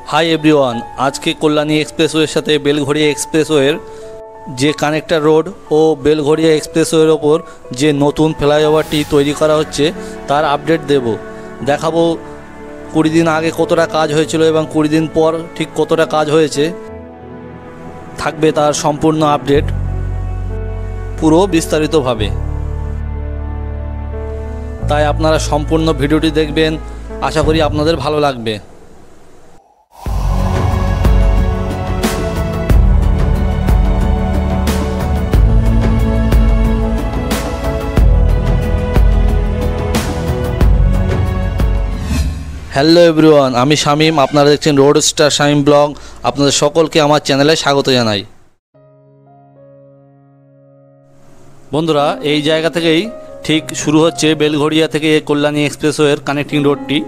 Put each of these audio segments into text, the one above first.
High everyone, आज के Kalyani expressway साथे बेलघड़िया एक्सप्रेसवेर जे कानेक्टर रोड और बेलघड़िया एक्सप्रेसवेर ओपर जे नतून फ्लाईओभारटी तैरी करा होच्छे तार आपडेट देव। देखाबो 20 दिन आगे कतटा काज हयेछिलो एबं 20 दिन पर ठीक कतटा काज हयेछे, थाकबे तार सम्पूर्ण आपडेट पुरो विस्तारितभावे। ताई आपनारा सम्पूर्ण भिडियोटी देखबेन, आशा करी आपनादेर भालो लागबे। हेलो एवरीवन, आमी शामीम, आपनारा देखছেন रोड स्टार शामीम ब्लग। आपनाদের সকলকে আমার চ্যানেলে স্বাগত জানাই। বন্ধুরা, এই জায়গা থেকেই ঠিক শুরু হচ্ছে বেলঘড়িয়া থেকে কল্যাণী এক্সপ্রেসওয়ের কানেক্টিং রোডটি।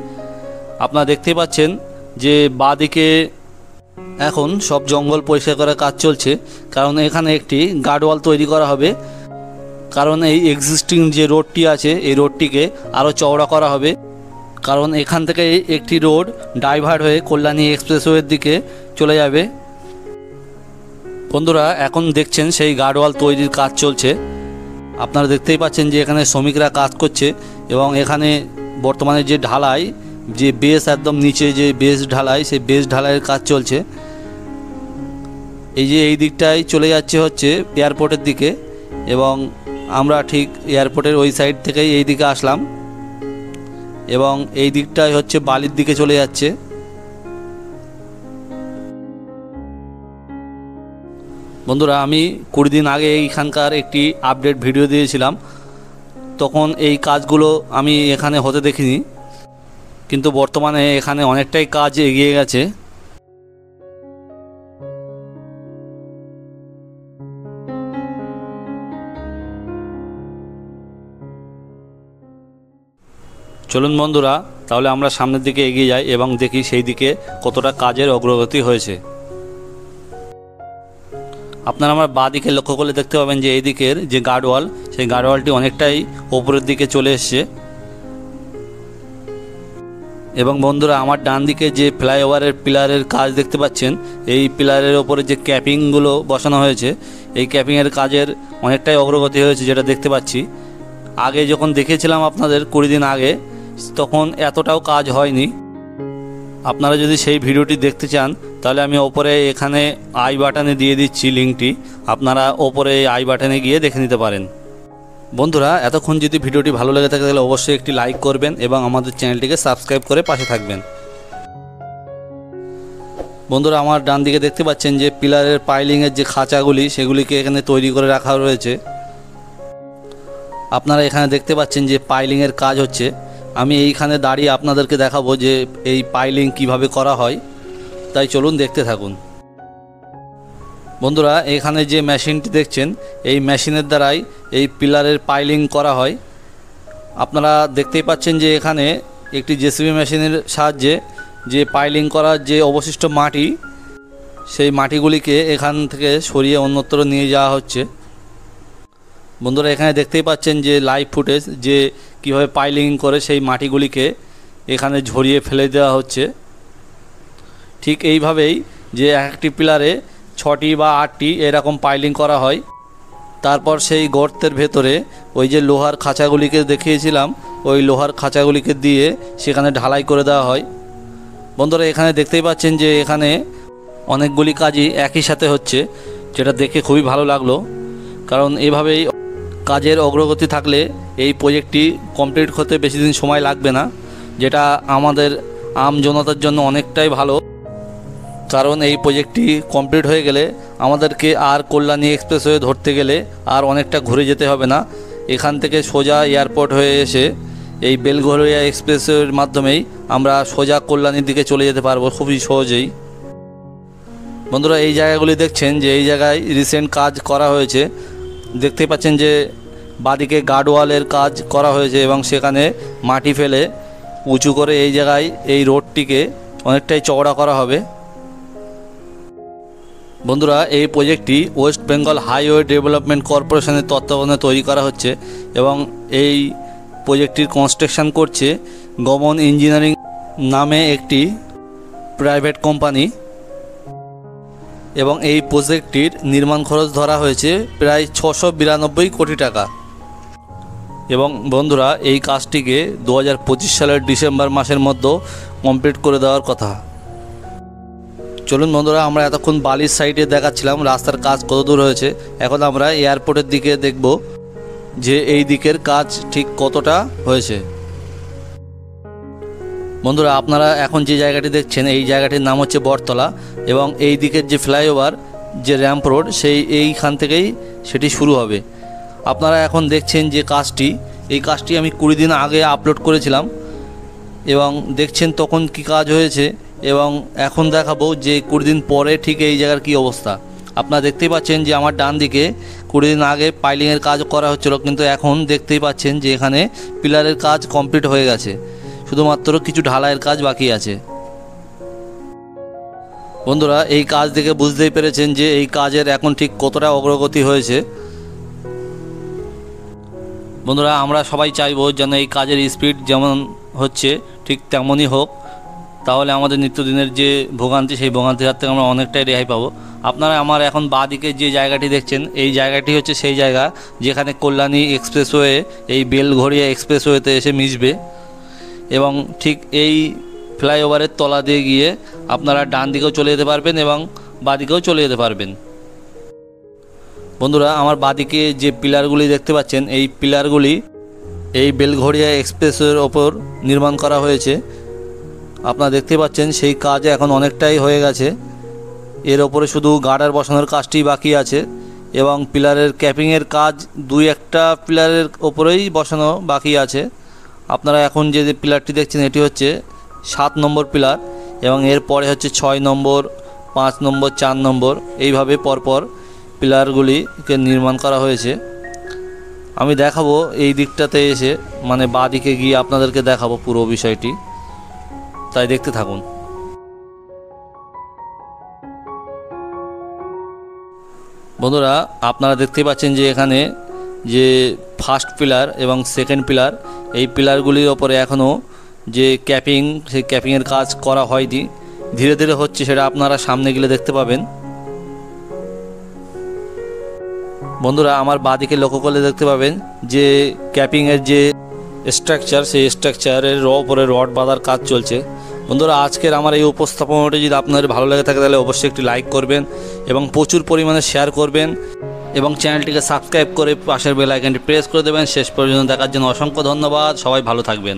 আপনারা দেখতেই পাচ্ছেন যে বাঁদিকে এখন সব জঙ্গল পরিষ্কার করার কাজ চলছে, কারণ এখানে একটি গার্ডওয়াল তৈরি করা হবে। কারণ এই এক্সিস্টিং যে রোডটি আছে এই রোডটিকে আরও চওড়া করা হবে, কারণ এখান থেকে একটি রোড ডাইভার্ট হয়ে কল্যাণী এক্সপ্রেসওয়ের দিকে চলে যাবে। বন্ধুরা, এখন দেখছেন সেই গার্ডওয়াল তৈরির কাজ চলছে। আপনারা দেখতেই পাচ্ছেন যে এখানে শ্রমিকরা কাজ করছে এবং এখানে বর্তমানে যে ঢালাই, যে বেস একদম নিচে যে বেস ঢালাই, সেই বেস ঢালাইয়ের কাজ চলছে। এই যে এই দিকটায় চলে যাচ্ছে হচ্ছে এয়ারপোর্টের দিকে, এবং আমরা ঠিক এয়ারপোর্টের ওই সাইড থেকেই এই দিকে আসলাম, এবং এই দিকটাই হচ্ছে বালির দিকে চলে যাচ্ছে। বন্ধুরা, আমি 20 দিন আগে এইখানকার একটি আপডেট ভিডিও দিয়েছিলাম, তখন এই কাজগুলো আমি এখানে হতে দেখিনি, কিন্তু বর্তমানে এখানে অনেকটাই কাজ এগিয়ে গেছে। চলুন বন্ধুরা, তাহলে আমরা সামনের দিকে এগিয়ে যাই এবং দেখি সেই দিকে কতটা কাজের অগ্রগতি হয়েছে। আপনারা আমার বাঁ দিকে লক্ষ্য করলে দেখতে পাবেন যে এই দিকের যে গার্ডওয়াল, সেই গার্ডওয়ালটি অনেকটাই ওপরের দিকে চলে এসছে। এবং বন্ধুরা, আমার ডান দিকে যে ফ্লাইওভারের পিলারের কাজ দেখতে পাচ্ছেন, এই পিলারের ওপরে যে ক্যাপিংগুলো বসানো হয়েছে, এই ক্যাপিংয়ের কাজের অনেকটাই অগ্রগতি হয়েছে, যেটা দেখতে পাচ্ছি। আগে যখন দেখেছিলাম আপনাদের 20 দিন আগে, তখন এতটাও কাজ হয়নি। আপনারা যদি সেই ভিডিওটি দেখতে চান তাহলে আমি ওপরে এখানে আই বাটনে দিয়ে দিচ্ছি লিঙ্কটি, আপনারা ওপরে আই বাটনে গিয়ে দেখে নিতে পারেন। বন্ধুরা, এতক্ষণ যদি ভিডিওটি ভালো লেগে থাকে তাহলে অবশ্যই একটি লাইক করবেন এবং আমাদের চ্যানেলটিকে সাবস্ক্রাইব করে পাশে থাকবেন। বন্ধুরা, আমার ডান দিকে দেখতে পাচ্ছেন যে পিলারের পাইলিংয়ের যে খাঁচাগুলি, সেগুলিকে এখানে তৈরি করে রাখা রয়েছে। আপনারা এখানে দেখতে পাচ্ছেন যে পাইলিংয়ের কাজ হচ্ছে। আমি এইখানে দাঁড়িয়ে আপনাদেরকে দেখাবো যে এই পাইলিং কিভাবে করা হয়, তাই চলুন দেখতে থাকুন। বন্ধুরা, এখানে যে মেশিনটি দেখছেন, এই মেশিনের দ্বারাই এই পিলারের পাইলিং করা হয়। আপনারা দেখতেই পাচ্ছেন যে এখানে একটি জেসিবি মেশিনের সাহায্যে যে পাইলিং করার যে অবশিষ্ট মাটি, সেই মাটিগুলিকে এখান থেকে সরিয়ে অন্যত্র নিয়ে যাওয়া হচ্ছে। বন্ধুরা, এখানে দেখতেই পাচ্ছেন যে লাইভ ফুটেজ, যে কীভাবে পাইলিং করে সেই মাটিগুলিকে এখানে ঝরিয়ে ফেলে দেওয়া হচ্ছে। ঠিক এইভাবেই যে একটি পিলারে 6টি বা 8টি এরকম পাইলিং করা হয়। তারপর সেই গর্তের ভেতরে ওই যে লোহার খাঁচাগুলিকে দেখিয়েছিলাম, ওই লোহার খাঁচাগুলিকে দিয়ে সেখানে ঢালাই করে দেওয়া হয়। বন্ধুরা, এখানে দেখতেই পাচ্ছেন যে এখানে অনেকগুলি কাজই একই সাথে হচ্ছে, যেটা দেখে খুবই ভালো লাগলো। কারণ এভাবেই কাজের অগ্রগতি থাকলে এই প্রজেক্টটি কমপ্লিট করতে বেশি দিন সময় লাগবে না, যেটা আমাদের আম জনতার জন্য অনেকটাই ভালো। কারণ এই প্রজেক্টটি কমপ্লিট হয়ে গেলে আমাদেরকে আর কল্যাণী এক্সপ্রেসওয়ে ধরতে গেলে আর অনেকটা ঘুরে যেতে হবে না। এখান থেকে সোজা এয়ারপোর্ট হয়ে এসে এই বেলঘড়িয়া এক্সপ্রেসওয়ের মাধ্যমেই আমরা সোজা কল্যাণীর দিকে চলে যেতে পারবো খুবই সহজেই। বন্ধুরা, এই জায়গাগুলি দেখছেন যে এই জায়গায় রিসেন্ট কাজ করা হয়েছে। দেখতে পাচ্ছেন যে বাঁদিকে গার্ডওয়ালের কাজ করা হয়েছে এবং সেখানে মাটি ফেলে উঁচু করে এই জায়গায় এই রোডটিকে অনেকটাই চওড়া করা হবে। বন্ধুরা, এই প্রজেক্টটি ওয়েস্ট বেঙ্গল হাইওয়ে ডেভেলপমেন্ট কর্পোরেশনের তত্ত্বাবধানে তৈরি করা হচ্ছে এবং এই প্রজেক্টটির কনস্ট্রাকশন করছে গমন ইঞ্জিনিয়ারিং নামে একটি প্রাইভেট কোম্পানি এবং এই প্রজেক্টটির নির্মাণ খরচ ধরা হয়েছে প্রায় 692 কোটি টাকা। এবং বন্ধুরা এই কাজটিকে 2025 সালের ডিসেম্বর মাসের মধ্যে কমপ্লিট করে দেওয়ার কথা। চলুন বন্ধুরা, আমরা এতক্ষণ বালির সাইডে দেখাচ্ছিলাম রাস্তার কাজ কত দূর হয়েছে, এখন আমরা এয়ারপোর্টের দিকে দেখব যে এই দিকের কাজ ঠিক কতটা হয়েছে। বন্ধুরা, আপনারা এখন যে জায়গাটি দেখছেন এই জায়গাটির নাম হচ্ছে বটতলা এবং এই দিকের যে ফ্লাইওভার যে র্যাম্প রোড এইখান থেকেই সেটি শুরু হবে। আপনারা এখন দেখছেন যে কাজটি, এই কাজটি আমি 20 দিন আগে আপলোড করেছিলাম এবং দেখছেন তখন কি কাজ হয়েছে এবং এখন দেখাবো যে 20 দিন পরে ঠিক এই জায়গার কি অবস্থা। আপনারা দেখতেই পাচ্ছেন যে আমার ডান দিকে 20 দিন আগে পাইলিংয়ের কাজ করা হচ্ছিল, কিন্তু এখন দেখতেই পাচ্ছেন যে এখানে পিলারের কাজ কমপ্লিট হয়ে গেছে, শুধুমাত্র কিছু ঢালাইয়ের কাজ বাকি আছে। বন্ধুরা, এই কাজ দেখে বুঝতেই পেরেছেন যে এই কাজের এখন ঠিক কতটা অগ্রগতি হয়েছে। বন্ধুরা, আমরা সবাই চাইবো যেন এই কাজের স্পিড যেমন হচ্ছে ঠিক তেমনই হোক, তাহলে আমাদের নিত্যদিনের যে ভোগান্তি সেই ভোগান্তির হাত থেকে আমরা অনেকটাই রেহাই পাবো। আপনারা আমার এখন বাঁদিকে যে জায়গাটি দেখছেন এই জায়গাটি হচ্ছে সেই জায়গা যেখানে কল্যাণী এক্সপ্রেসওয়ে এই বেলঘড়িয়া এক্সপ্রেসওয়েতে এসে মিশবে এবং ঠিক এই ফ্লাইওভারের তলা দিয়ে গিয়ে আপনারা ডান দিকেও চলে যেতে পারবেন এবং বাঁদিকেও চলে যেতে পারবেন। বন্ধুরা, আমার বাঁদিকে যে পিলারগুলি দেখতে পাচ্ছেন এই পিলারগুলি এই বেলঘড়িয়া এক্সপ্রেসওয়ের ওপর নির্মাণ করা হয়েছে। আপনারা দেখতে পাচ্ছেন সেই কাজ এখন অনেকটাই হয়ে গেছে, এর ওপরে শুধু গার্ডার বসানোর কাজটি বাকি আছে এবং পিলারের ক্যাপিংয়ের কাজ 2-1টা পিলারের ওপরেই বসানো বাকি আছে। আপনারা এখন যে পিলারটি দেখছেন এটি হচ্ছে 7 নম্বর পিলার এবং এর পরে হচ্ছে 6 নম্বর, 5 নম্বর, 4 নম্বর, এইভাবে পরপর পিলারগুলিকে নির্মাণ করা হয়েছে। আমি দেখাবো এই দিকটাতে এসে, মানে বাঁ দিকে গিয়ে আপনাদেরকে দেখাবো পুরো বিষয়টি, তাই দেখতে থাকুন। বন্ধুরা, আপনারা দেখতে পাচ্ছেন যে এখানে যে ফার্স্ট পিলার এবং সেকেন্ড পিলার এই পিলারগুলির ওপরে এখনও যে ক্যাপিং সেই ক্যাপিংয়ের কাজ করা হয়নি, ধীরে ধীরে হচ্ছে, সেটা আপনারা সামনে গেলে দেখতে পাবেন। বন্ধুরা, আমার বাঁদিকে লক্ষ্য করলে দেখতে পাবেন যে ক্যাপিংয়ের যে স্ট্রাকচার সেই স্ট্রাকচারের ওপরে রড বাঁধার কাজ চলছে। বন্ধুরা, আজকের আমার এই উপস্থাপনাটি যদি আপনাদের ভালো লেগে থাকে তাহলে অবশ্যই একটি লাইক করবেন এবং প্রচুর পরিমাণে শেয়ার করবেন এবং চ্যানেলটিকে সাবস্ক্রাইব করে পাশের বেল আইকনটি প্রেস করে দেবেন। শেষ পর্যন্ত দেখার জন্য অসংখ্য ধন্যবাদ। সবাই ভালো থাকবেন।